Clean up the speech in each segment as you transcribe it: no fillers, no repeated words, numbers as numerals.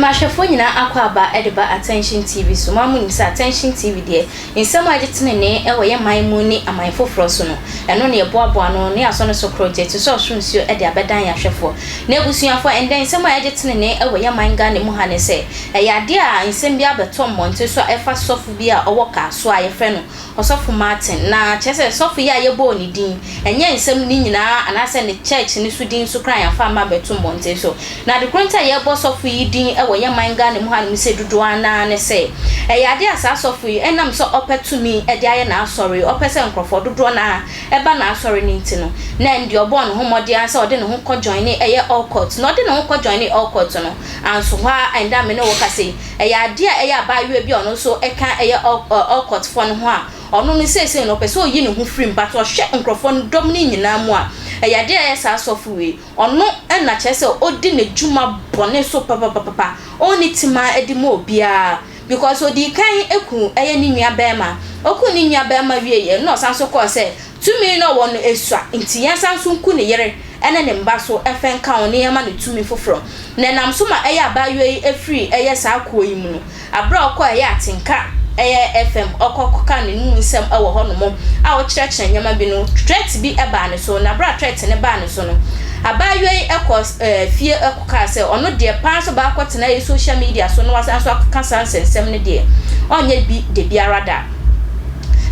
Mashafo nyina akwaba edeba Attention TV so mamu ni sa Attention TV de nsɛm agitene ne ɛwɔ ye manmu ni amanfoforo so no ɛno ne eboaboa no ne aso no so project so ɔsonsuo ɛde abedan yahwefo na ebusuafo ɛndan nsɛm agitene ne ɛwɔ ye manga ne mu ha ne sɛ ɛyɛ ade a nsɛm bi abeto monte so ɛfa sɔfo bi a ɔwɔ ka so a yɛfrɛ no ɔsɔfo Martin na kyese sɔfo yi a yɛbɔ ni din ɛnyɛ nsɛm ni nyinaa anase ne church ni so din so kran yafa ma beto monte so na de kronta yɛbɔ sɔfo yi din ɛwɔ ye manga ne mu ha ne se dodo ana ne se ɛyɛ ade asa sɔfo yi ɛnam so opetumi ɛde ayɛ na asɔre opese nkrofo dodo na ɛba na asɔre ne ntino na ndi ɔbɔ no homɔde ansa ɔde ne ho kɔ join ne ɛyɛ all court na ɔde ne ho kɔ join ne all court no anso ha ɛnda me ne wo kase ɛyɛ ade a ɛyɛ abayewa bi ɔno so ɛka ɛyɛ all court fo no ho a ɔno ne sese no pese oyi ne ho free but ɔhwɛ nkrofo no dom ne nyina mu a ɛyɛ ade a ɛyɛ sa sɔfo yi ɔno ɛna kyerɛ odi ne dwuma bɔne so papa oni tima edimo obia because odi kan eku ɛyɛ ne nua bɛma oku ne nua bɛma wieye no sanso kɔ sɛ tumi no wɔ no esua nti yɛn sanso nku ne yere ɛne ne mba so ɛfɛn kan ne yɛma ne tumi foforo na nam so ma ɛyɛ abayewa yi efiri ɛyɛ saa kɔ yi mu no abra ɔkɔ ɛyɛ atenka ɛyɛ FM ɔkɔkɔka ne nu nsɛm ɛwɔ hɔ no mo a ɔkyerɛkyerɛ nyama bi no threat bi ɛba ne so na bra threat ne ba ne so no abayewa yi ɛkɔ fie ɛkɔka sɛ ɔno de pa so ba akɔtena yi social media so no wasan so akɔka sansɛm ne de ɔnyɛ bi de biara da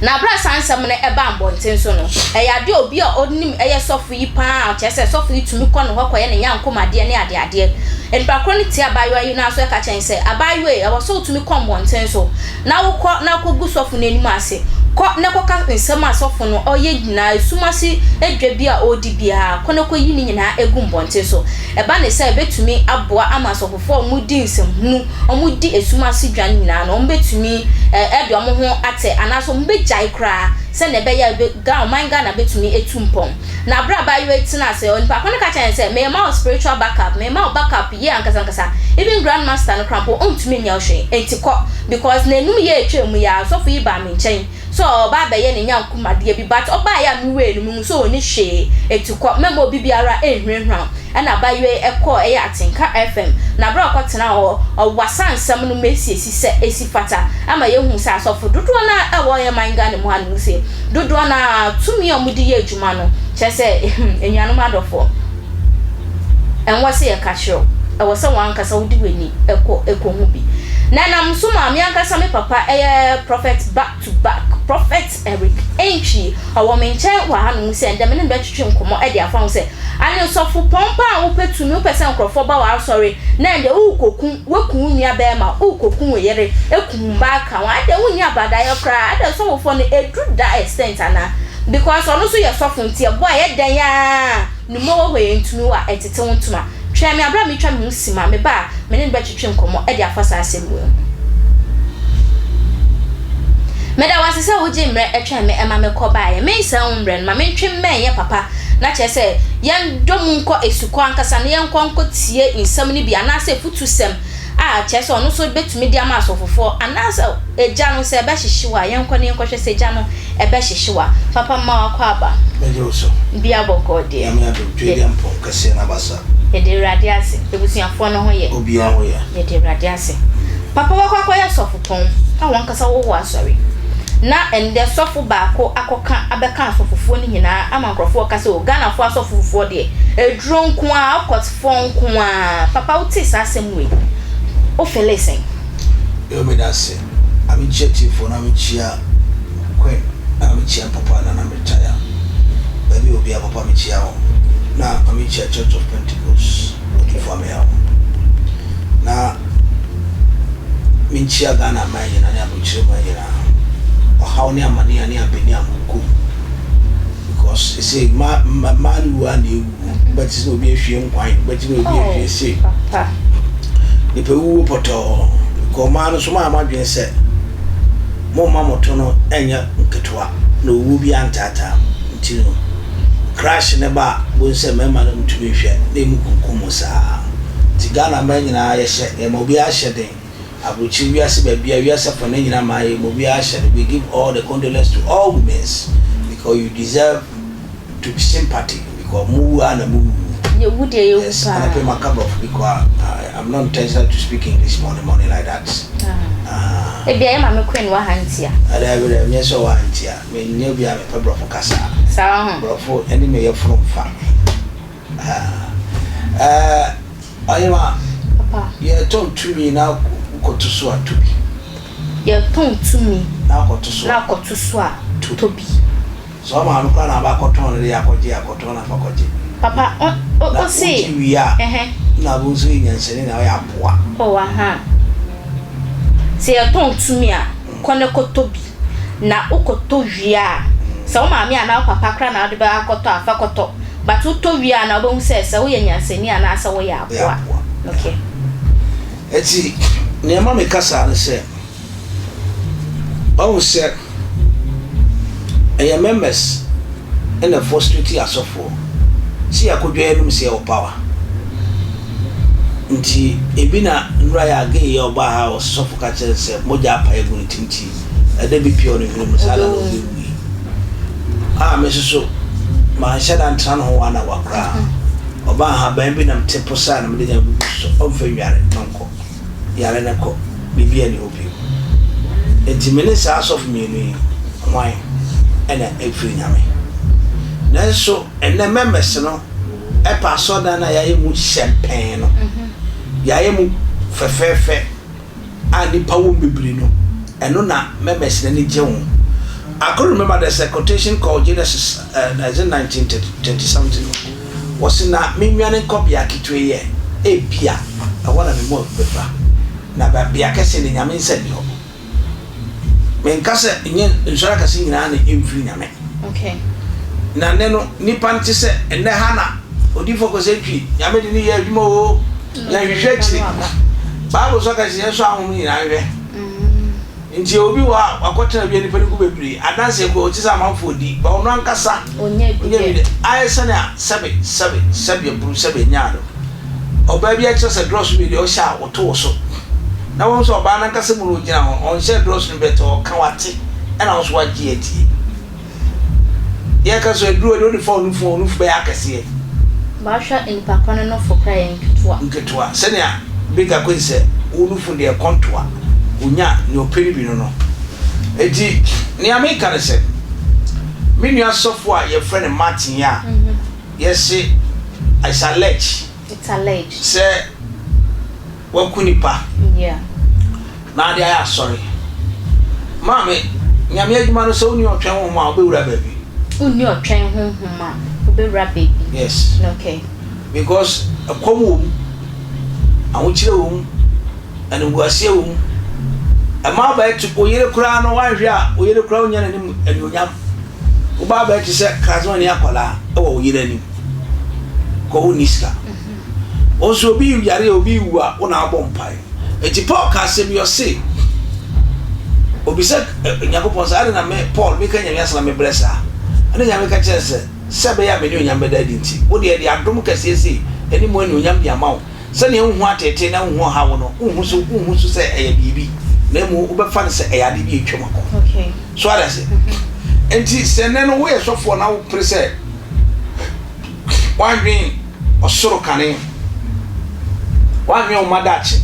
na bra sansɛm ne ɛba mbɔnten so no ɛyɛ ade obi a ɔnim ɛyɛ sɔfo yi pa kyerɛ sɛ sɔfo yi tumi kɔ no hɔ kɔyɛ ne nyankomade ne ade enpakro ne tia abayewa yi na so ɛka kyɛn sɛ abayewa yi ɛwɔ so tumi kɔ mbɔnten so na wokɔ na kɔgu sɔfo n'anim ase kɔ na kɔka nsɛm asɔfo no ɔyɛ nyina esumasi edwa bi a odi bia kɔ na kɔ yi ne nyina egu mbɔnten so ɛba ne sɛ betumi aboa ama asɔfofo ɔmudi nsɛm hunu ɔmudi esumasi dwa nyina na ɔmbetumi ɛde ɔmo ho ate anaso ɔmbegyae kra sɛ ne bɛyɛ ga manga na betumi etumpɔm na bra abayewa tina sɛ onipa kɔ ne ka kyɛn sɛ me ma spiritual backup me ma backup ye ankasa even grandmaster no krampo ontumi nya ohwe entikɔ because na enum ye etwa mu ya sɔfo yi ba me nkyɛn so oba bɛyɛ ne nyankomade bi but oba ya me we no mu so oni hwe etikɔ memo obi biara ehwenhwan ana abayewa ɛkɔ ɛyɛ atenka FM na bra ɔkɔtena hɔ ɔwasa nsɛm no mesi sɛ esi fata ama yehu sɛ asɔfo dodo na ɛwɔ yɛ manga ne mu anu se dodo na tumi ɔmudi yɛ adwuma no kyɛ sɛ enyanom adɔfo ɛnwɔ se yɛ kakyerɛ ɛwɔ sɛ wankasa wodi wani ɛkɔ hu bi na nam so ma me ankasa me papa ɛyɛ prophet back to back prophet Eric Entry ɔwɔ me nkyɛn wɔ ha no mu sɛ ndɛm ne bɛtwetwe nkɔmɔ ɛde afa ho sɛ ane sɔfo pɔmpa a wopɛtumi wopɛsɛ nkrɔfo ba wa sorry na ndɛ wokoku nua bɛma wokoku wo yere ekum ba ka wa ndɛ wo nua badayɛ kra ndɛ sɔfo no edu da extent ana because ɔno so yɛ sɔfo ntia bo ayɛ dan ya no mo wo yɛ ntumi wa ɛtete wo ntuma twɛ me abra me twa me sima me ba me ne bɛtwetwe nkɔmɔ ɛde afa sa asɛm wo meda wasese wo gye mrɛ ɛtwa me ɛma me kɔ bae me nsa mrɛ ma me ntwe mmɛn papa na kyerɛ sɛ yɛn dom nkɔ esukɔ ankasa na yɛn nkɔ tie nsɛm ne bi anase futu sɛm a kyerɛ sɛ ɔno so betumi di ama asɔfofo anase egya no sɛ ɛbɛhyehyewa yɛn nkɔ ne yɛn kɔhwɛ sɛ egya no ɛbɛhyehyewa papa ma wakɔ aba bɛgyeroso bia bɔkɔ de yɛn ya do twedi ampo kɛse na basa yɛde rade ase ebusuafo no ho yɛ obia ho yɛ yɛde rade ase papa wakɔ yɛ sɔfopɔn a wɔn kasa wo asɔre na ende sɔfo baako akɔka abɛka asɔfofo ne nyinaa ama nkrɔfo kasa o Ghana fo asɔfofo de eduro nko a akɔtfo nko a papa wote sa asɛm we o felesen yo me dase ami chiefo na mi chia kwen na mi chia papa na mi taya baby obi a papa mi chia ho na ami chia Church of Pentecost odi fo me ha na mi chia Ghana man na ne abuchire man na how near money and near Benia Muku because it's a man who are new, but it's no be a shame quite, but it will be a say. The Peru Poto, Commander Suma Madrin said, Mo Mamotono, Enya Katua, no Ruby and Tata, until crash in a bar, won't say Memman to be fair, name Kumusa. Tigana Manina, I said, a mobile shedding. Abuchi we ase baby we ase for nyina mai mo we ase we give all the condolence to all women because you deserve to be sympathy because mu na mu would you? Yes, and I pay my cup of because I'm not intentional to speak English morning like that. If I am a queen, one hand here. I will yes, so one here. May you be a pebble for Cassa. So, for any mayor from family. I am Papa. You told to me now, go to Swat to be. You told to me Now go to Swat. now go to Swat to be. So I'm going to have a cotton, the Akoti, Papa, oh, see, we are. Now, Buzi and saying I am poor. Oh, say a tongue to me, Koneko Toby. Na Okoto Via. So, mammy, and now Papa cran out the Bacoto, Facoto. But who told me, and I won't say so, and Yanseni and answer we are poor. Okay. Let's see. Near Mammy Cassa, said, oh, sir, and your members in the first treaty are so full. See, I could hear them say, oh, power. Nti ebina nraya ge ye oba ha osofu ka kire se moja apa egun tinti e de bi pio no hwemu sala no bi me so ma shada ntran ho wana wakra oba ha ban bi nam tepo sa na me de bu so omfa wiare nonko yare ne ko bibia ni obi enti me sa asofu mi ni hwan ena efiri nyame na so ene members no e pa so da na ya emu champagne no yaemu fefefe ani pawo bibiri no eno na members na ni jewu. I could remember there's a quotation called Genesis 1930 something was na minwane copy akitwe ye e bia I want to more befa na ba bia kese ni nyame nsani ho men kase nyen nsora kase nyina na emfiri nyame. Okay. Na neno nipa nti se enne hana odifo ko se twi nyame de ni ye adwuma o na hwehwe akiri Bible so ka se so ahom ni na hwehwe nti obi wa akotena bia nipa ni ku bebiri adanse ko otisa amanfo di ba ono ankasa onye bi ayesa na sebe buru sebe nyaado oba bia kire se dross bi de o sha oto so na won so oba na ankasa mu no gina ho on share dross no beto ka wate na on so wagie ati ya ka so eduro de phone no fu be akase ba hwa nipa kono no fo kra nketwa senia bigger ko se ulufu de kontoa unya ni operi bi no eti ni America ne se me nua sofo a ye friend Martin ya yes it's alleged say wakunipa yeah na dia ya sorry mame nyame adwuma no se uni otwen ho ma obewura baby uni otwen ho ma obewura baby yes okay because akomu awuchire wo and ngwase wo ama ba etu oyere kura no wanhwe a oyere kura onya nanim anuonyam wo ba ba etu se kazo ne akola e wo oyere anim ko uniska onso obi yare obi wu a wo na abompai eti Paul ka se bi o se obi se nyakopon sa na me Paul mi ka nyame asala me blessa ana nyame ka kire se sebe ya me ne onyam beda di nti wo de adom kase se eni mo ne onyam bia mawo se ne hu atete na hu ha wo no hu so se eye bibi na mu ubefa ne se eyade bi etwemako okay so ada se enti se ne no wo ye sofo na wo pre se wanwen osoro kane wanwen o madachi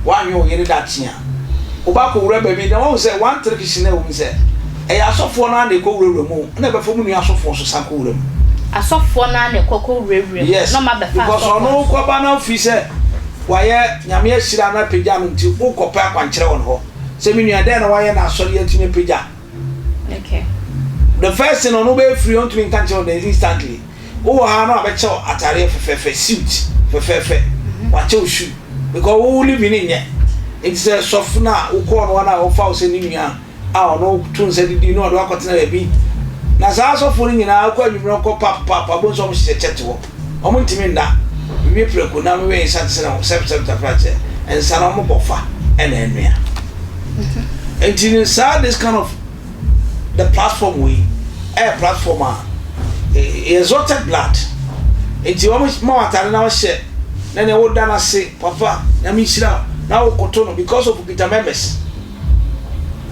wanwen o yere dachi a ubako wura baby na wo se one trick na wo se eya sofo na na ko wura mu na be fo mu nua sofo so sanko wura mu asofo na na ko wura no ma be fa because ono ko ba na fi se waye nyame ahira na pagya no nti ukopa akwankyere won ho se mi nua den na waye na asori atime pagya okay the first thing ono be free on to me can't tell instantly wo ha na abeche atare fefefe suit fefefe wache oshu because wo live in nye it's a sofna uko no na wo fa se ni nua a ono tun se di no do akotena be bi na sa sofo ni nyina akwa adwumro ko papa bo so mo hye chete wo omo ntimi nda we preko na me we sat se na sep frache and sana mo bofa ena enua and inside this kind of the platform we a platform exalted blood enti wo mo atare na wo hye na ne wo da na se papa na mi hira na wo koto no because of Peter members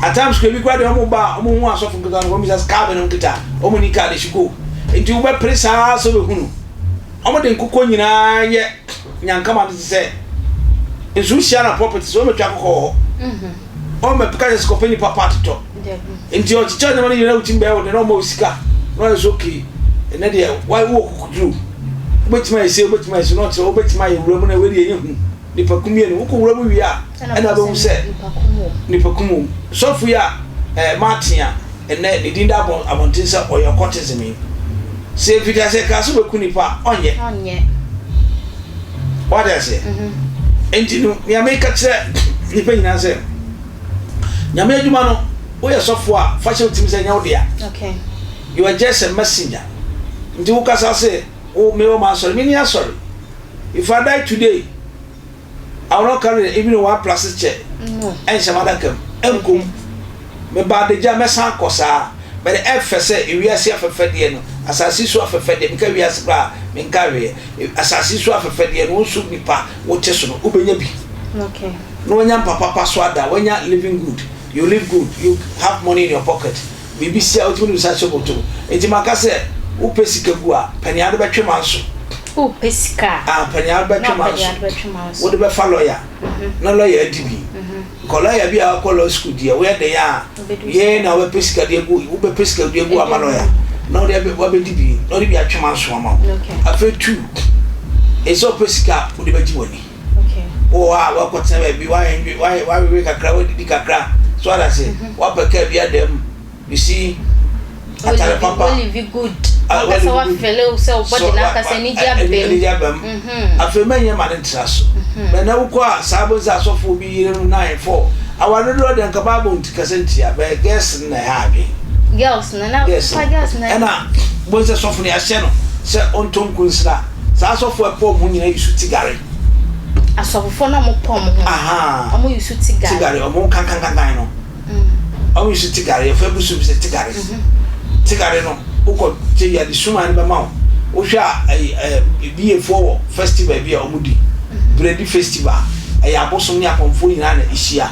at times we go dey omo ba omo hu aso fun kita no we just carve no kita omo ni ka dey shiko enti wo be presa so be hunu omo de nkoko nyina ye nyankama de se ensu hia na property so metwa kokko o me pika se kopeni papa to enti o chicha na nyina utim be o de no mo sika no is okay ene de why wo kokudru obetima ese no tire obetima ye wura mu na we de yehu nipa kumie no wo wura mu wi a ena be hu se nipa kumu sofu ya Martia ene ne dinda abontin se oyo courtesan se fita se ka so be kunipa onye what I say enti no ya make kire nipa nyina se nyame adwuma no wo ye sofu a fashion team se nya wo dia okay you are just a messenger nti wo kasa se o me o ma sorry me ni sorry if I die today I will not carry even one plastic chair and some other come enkum me ba de ja me san kosa but the f say e wi ase afefe de no asasi so afefe de me ka wi ase bra me nka we asasi so afefe de no so nipa wo che so no obenya bi okay no nya papa so ada wanya living good you live good you have money in your pocket BBC ultimately research boto enti maka se wo pesika gu a pania de betwe manso wo pesika pania de betwe manso wo de be fa lawyer na lawyer dibi ko lawyer bi a ko law school dia we de ya ye na we pesika de gu wo be pesika de gu ama lawyer na de be wo be dibi no de bi atwe manso ama afa tu eso pesika wo de be ji woni okay o wa ko tena bi wa we kakra wo di kakra so ada say wa peka bi adem you see atare papa only be good because our fellow so body na ka se ni jabem afemanya ma ntraso be na wo a sabo za sofo bi yire no 94 aware do de nka babo ntikasentia be guess na ha bi girls na girls na na bo se sofo ni ahye no se ontom kunsira sa sofo epo mu nyina yisu tigare asofo na mo pom ho omo yisu tigare omo kankan no awu yisu tigare e fa busu bi se tigare tigare no uko je ya di suma ni be ma o hwa bi e for festival bi a omudi bread festival e abosom ni akonfo ni na ihia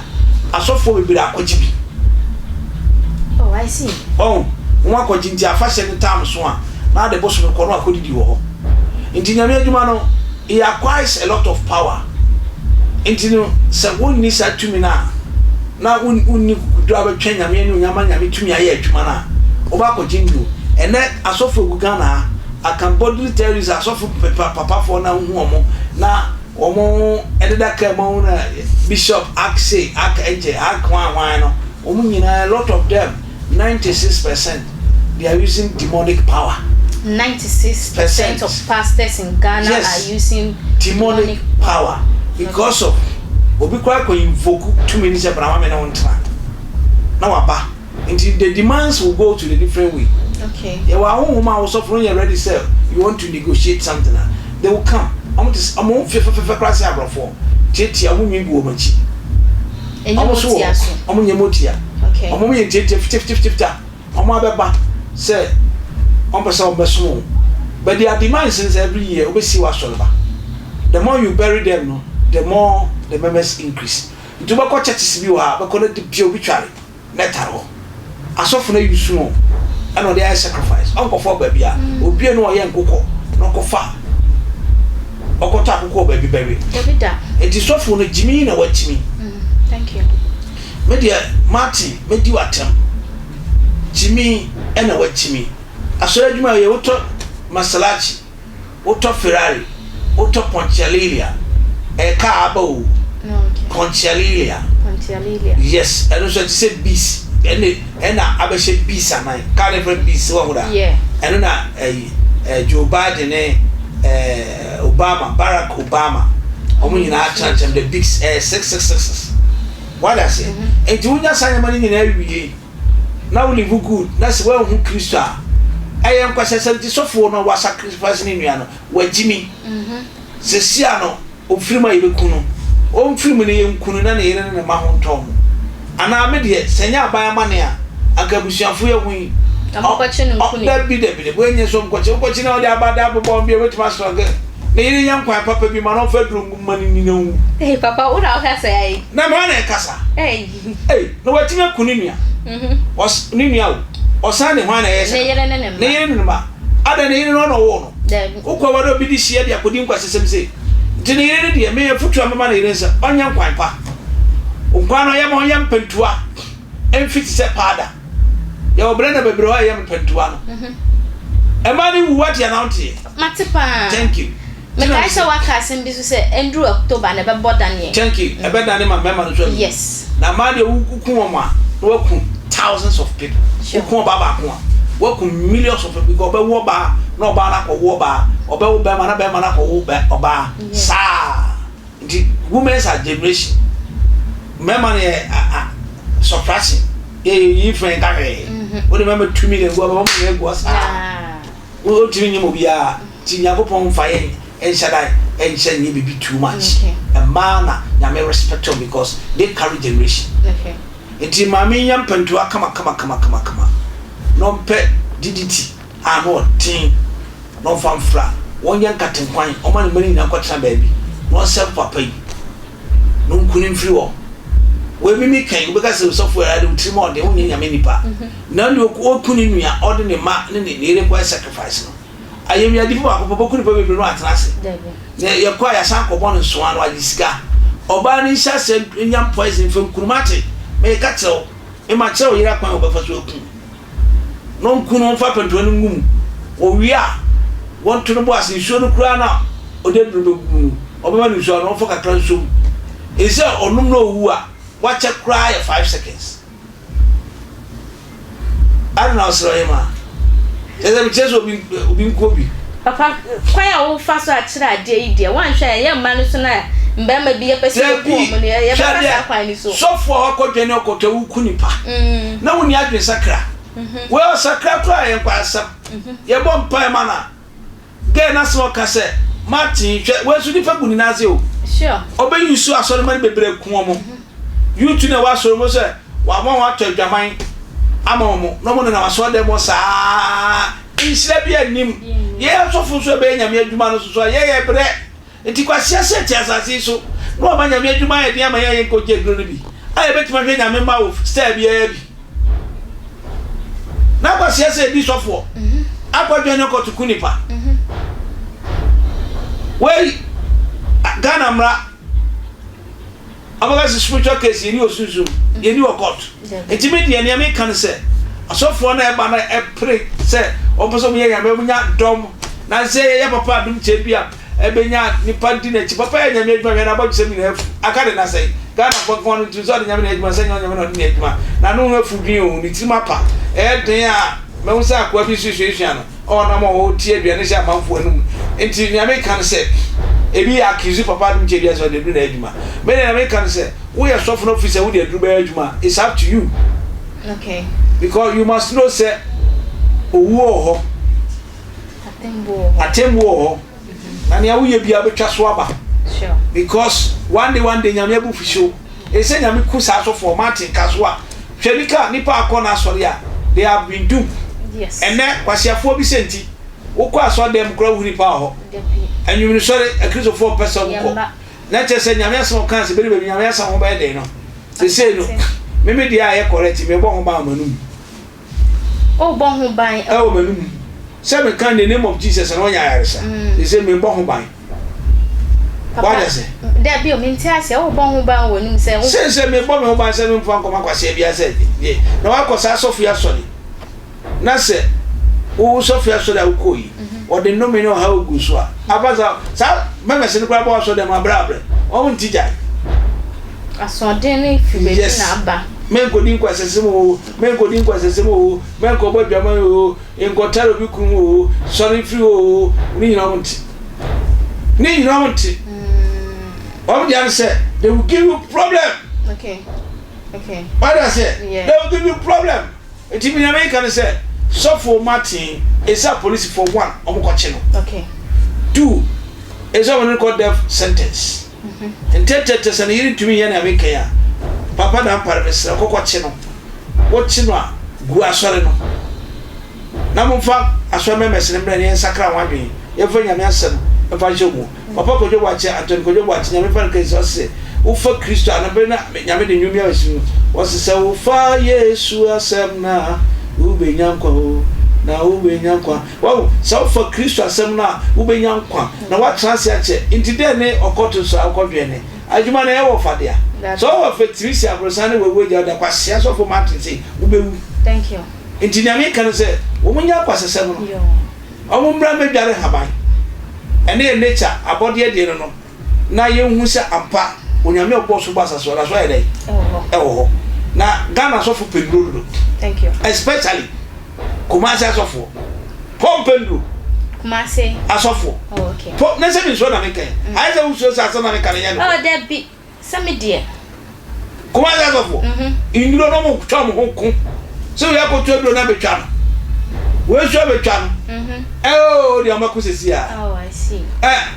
asofo be bira akoji bi oh I see nwa akoji nti afashe ni tam so a na de bosom ko no akodidi wo ho nti nyame adwuma no he acquires a lot of power nti no se wonni sa tumi na unni kudu abetwa nyame ni nyame tumi aye adwuma na oba ko jindu ene asofo gugana I can boldly tell you asofo papa for na hu omo na omo ededa ka mo na bishop akse akaje akwan no omo nyina a lot of them 96% they are using demonic power 96% of pastors in Ghana are using demonic power because of obi kwa ko invoke too many se brama me na wontra na waba until the demands will go to the different way. Okay. Yeah, well, woman also from you ready sir. You want to negotiate something, they will come. I'm just class for. Tete amu nyingu omachi. Amu nyemotia. Okay. Amu tete 50. Amu abeba say person beso. But their demands since every year obesi wa solba. The more you bury them no, the more the members increase. Itu ba ko churches bi wa ba ko na di bi obituary. Netaro. Asofo na yusu no and on their sacrifice uncle for baby obi no oye nkoko no kofa okota akoko baby da enti sofo no jimi na wachimi thank you media Martin medi watem jimi na wachimi asoro adwuma ye woto Masalachi woto Ferrari woto Pontialilia ka aba o Pontialilia yes and also to say beast ena abeshe bisa man carnival bisa wa hoda eno na Joe Biden Obama Barack Obama omo nyina atchancham the big 666 what I say enti unya sanya mani nyina wiye na we live good na se we hu Kristo a ayem kwase santi sofo no wa sacrifice ni nua no wa jimi se sia no ofirima yebekunu o mfirimu ne yemkunu na ne yere ne ma ho ntom ana me de senya aban amane a akabusuafo ye hu amokwache no nkunu da bi bo enye so nkwache na o de abada abobom bi wetima stroge ne yiri yankwan papa bi ma no fa drum mani ni na hu papa wo na o kasa ai na ma na kasa no watime kunu nua os ni nua o san ne hwan na yesa ne yere ne ma ada ne yiri no wo no ukwa wado bi di hia de akodi nkwasesem sei ntine yere de me futu amama na yere nsa onya nkwan pa nkwan no yam onya mpantua emfiti se pada ya obre na bebre ho yam mpantua no emani wu what ya naunti matipa thank you me kai se waka sem bi so se endru October na be bodan ye thank you e be dan ma mema no so yes na ma de wu ku wo ma wo ku thousands of people ku baba ku wo ku millions of people because be wo ba na oba na ko wo ba oba wo be ma na ko wo be oba sa the women's generation mema ne surprising you friend ka he wo de mema 2 million go ba mo ye go sa wo tiri nyimo bia ti nyakopon fa ye enshadai enshan ni be too much a man na me respect them because they carry generation okay enti mama nyam pantu kama no pe diditi ano tin no famfra won yan katenkwan o ma ne mani na kwatra baabi no self papa yi no kunin free wo we mi kan we ka se software ade utri mo de won nyame nipa na ndi o kunin nua o de ne ma ne ne require sacrifice no ayemi adifo akoppo kuni pa bebre no atrase ne ye kwa ya san kobo no so anu agisika oba ni sha se nyam poison fem kurumate me ka tell e ma tell yira kwan obafa so okun no nkunu fa panto no ngum o wia won to no bo ase nsuo no kura na o de duro gum obama ni nsuo no fo kakra nsuo e se onum no owu a wa che kura ya 5 seconds ara na osro yema eze bichezo obi nkobi papa kwaya wo fa so a kira ade yi de wan hwa ye mma no so na mbema bi ye pese ko mo ne ye ba sa kwan ni so sofo akodwene okoto wu kunipa na woni adwe sakra we sakra kra ye kwasam ye bom pa mana ge na so ka se Martin we su di fa guni na ze o sure obe yusu asore mani bebre ku mo yutu na wa so mo se wa mo wa to adwaman ama mo no mo na waso de mo sa insira bi anim ye sofo so be nyame adwuma no so ye bre enti kwasia se ti asase so no ma nyame adwuma ye dia ma ye ko je gro no bi aye betima hwe nyame ma wo star bi ye bi na kwasia se di sofo akwadwe ne ko tukunipa we Ghana mra abaga spiritual case yeni osunsun yeni court enti media ne me kan se asofo na e ba na e pray se oboso me ya me nya dom na se ya papa dum che bia e be nya nipa di na chi papa ya nya me adwuma na ba se mi na aka de na se Ghana kon tu so de nya me na adwuma se nya me na de adwuma na no afu din o ni ti mapa e den a me wo se akwa bi hwehwehwea no o na mo o tie aduane se amanfo anum enti nya me kan se ebi akizu papa dum che bia so de du na adwuma me na me kan se we are sofo no officer we de du ba adwuma it's up to you okay because you must know say owu ho atembo ho na ne awu ye bia betwa so aba sure because one day nyame abu fisho e say nyame kusa so for Martin kaswa hwebika nipa akona asori a they have been doomed yes ene kwasiafo bi senti wokọ asodem kura huri pa ho anwumi sori a Christopher person ko na chese nyame aso kan se beri nyame aso ho ba de no se say no meme dia ye correct me bo ho ba manum o bo ho ban e o manum se me kan the name of Jesus na onya yaresa se say me bo ho ban what does it that be o me ntia o bo ho ban wonum se me bo me ho ban se me mfa nkoma kwase bia se na wa kosa Sofia sori na se o Sofia sori a ukoyi o de no me no ha oguso a abaza sa meme se ni kwa bo so de ma brabre o mun tija asodin ni fi be na aba menko din kwa sesemo menko bo dwama o enko taro bi kun o sorry free o ni nyina wonti what do you say they will give you problem okay what I say yeah. They will give you problem it in America say so for Martin is a police for one omokoche no okay 2 is a one called death sentence and tete san yiri tumi ya na America ya papa na parvesa kokoche no wochi no a gu asore no na mfa asore memese ne mbre ne sakra wadwen ye fa nyame asem e fa jogu papa ko jogu ache Anthony ko jogu ache nyame fa nke so se wo fa Kristo anabe na nyame de nwumi asu wo se wo fa Yesu asem na ube nyamko na wo be nyankwa wo so for Kristo asem na wo be nyankwa na wa transi ache nti de ne okoto so akodwe ne adwuma na e wo fadea so wo fetirisi abrosane we ja da kwasia so for matrisi wo be wu thank you nti na me kan se wo munya kwasesem no omo mbra medware haban ene nature abode de no na ye hu se ampa onyame oboso basa so la so e dey ho na Ghana so for penduro thank you especially Kumasi asofo pompendu Kumasi asofo okay po na se bi so na meka ai se uso sa na meka ya no there be some dear Kumasi asofo induro no mo twa mo honko so ya ko to do na betwa no we so betwa no di amakusesi a I see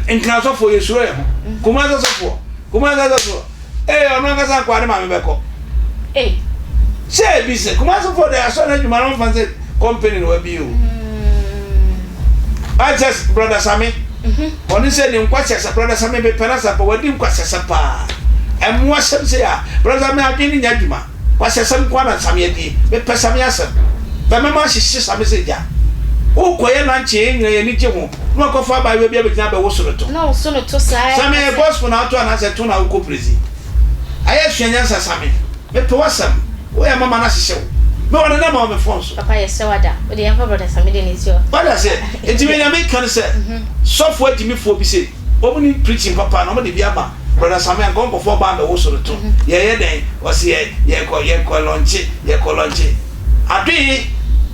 nkra asofo yesu e ho Kumasi asofo ono ngasa kwa ne ma me beko say bi se Kumasi for the so na juma no fancy company no bi o I just brother Sami oni say ni nkwasesa brother Sami be penasa pa wadi nkwasesa pa emwa sem say ya brother Sami adwini nya dwuma kwasesa nkwa na Sami adi be pesa me asem ba mama hihye Sami say ja o koye na nche enye ye ni je ho no ko fa ba we bia be gina be wo soroto no so no to sai Sami gospel na to na say to na wo prezi aye hwanya sa Sami me to wasam wo ya mama na hihye me wona na ma me fonso papa ye se wada o de yan fa brother Sami de ni ti o wada say enti me na me kan say sofo adimi fo bi say o ni preaching papa na mo de bi ama brother Sami an gon before ba me wo soroto ye den o say ye ko lonche adwi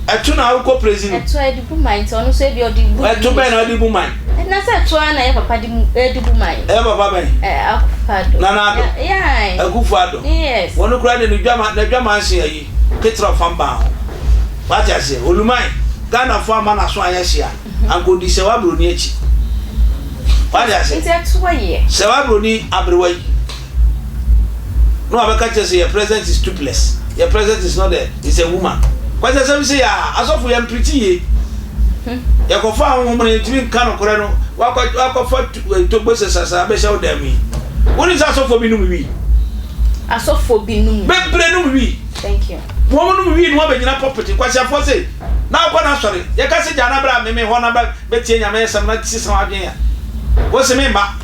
etu na wo president etu edibu mind onu so e bi odibu etu be na odibu mind na say etu na ye papa di edibu mind papa ben akufado na do yeah akufado yes wono kura de dwama nse ayi ketra famba what I say olumai Ghana fo ama na so ayehia ankodi se wabro ni echi what I say it's etu ye se wabro ni abrewai no abeka che say your president is toothless your president is not there is a woman what I say ya asofu ya pretty ye ya ko fa ho mo ne timi kan no kore no wa fa to gbese sasa be sha odami woni sa asofu bi no mi asofo bi no be bre no mi thank you woman no wi no be gina property kwasha for say na ko na sori ye ka se jana bra me ho na ba betie nya me sam na ti sam adwen ya wo se me ma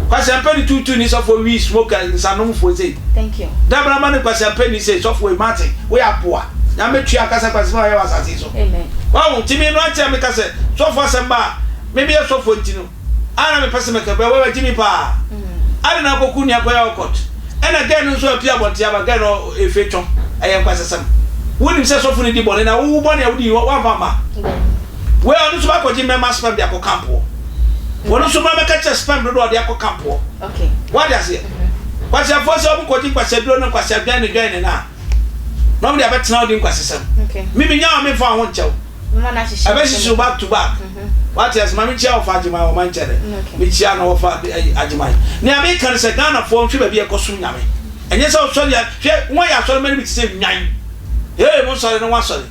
kwasha pani tutu ni so for we smoke and sanom for say thank you da bra ma ne kwasha pani say so for martin we apoa na me tua kasa kwasha ya wasase so amen wow timi no atia me kase so for samba me be so for ntino ana me pese me ka be we timi pa ana na koku ni akoya okot ena gen nso apia bontia ba gen no efetwon aye kwasesam woni se so funi di bone na wo bone ya wudi wa fama we onu so ba ko ji mema spam dia ko campo wonu so ma meka che spam do dia ko campo okay what does it kwase afo se obu ko ji kwase dro no kwase gwan na no me dia betena odi kwasesam okay mimi nya me fa ho nchew mama na hihye ebe shi back to back what is mami chia of ajima o man chere mi chia no of ajima ni abi kan se Ghana fo ntwe ba bi ekoso nyame enye se so ya hwe won ya so mani bi se nwan mo sori no wa sori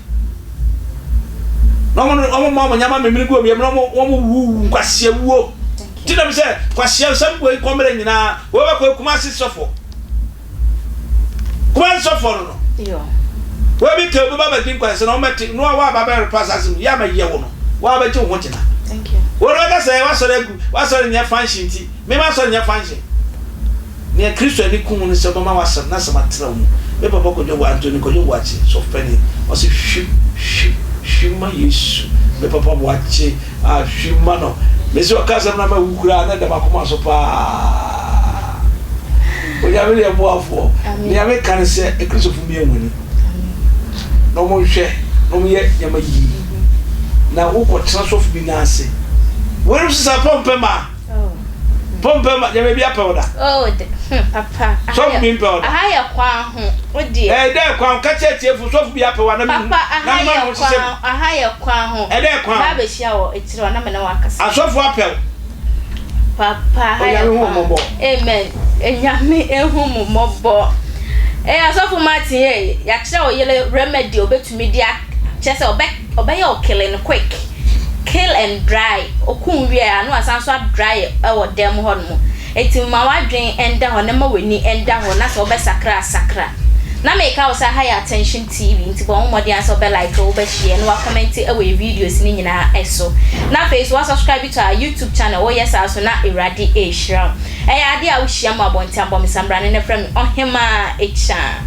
no mo nyama me mirigo bi no mo wu kwasia wuo ti na bi se kwasia sam ko komere nyina wo ba ko Kumasi sofo no yo wo bi ke ba ba din kwasia no meti no wa ba ba repass asim ya ma ye wo no wa ba je wo china thank you wo ro ga se wa sori nya function ti me ma sori nya function ne Kristo ani kun no se ba ma wasam na se matra mu me papa ko jowo Anthony ko jowo achi so penny o se shima Yesu me papa bo achi shima no me se o kasa na ma wukura na da makoma so pa o ya me bo afo ni ya me kan se Kristo fu mi enwani no mo hwe no mo ye nyama yi na wo ko transfer bi na ase wo ru sa pompema ya me bi apoda papa so mi mpoda ahaya kwa ho odi de kwa ka chetie fu so bi apowa na mi papa ahaya kwa ho de kwa ba be hia wo etiro na me na wakasa asofu apel papa ahaya kwa amen enyame ehu mobo asofu Martin ya kire o yele remedy obetumi dia chese obey o killing quick kill and dry okun wie anu asanso dry e wo dem ho no eti ma wadwen enda ho na ma weni enda ho na so be sakra na make us high attention TV nti bon modi aso be like wo be share no comment e we videos ni nyina eso na face wa subscribe to our YouTube channel wo yes aso na Erade Ehira e ya ade a wo hia ma bonti abom samra ne frem ohema echa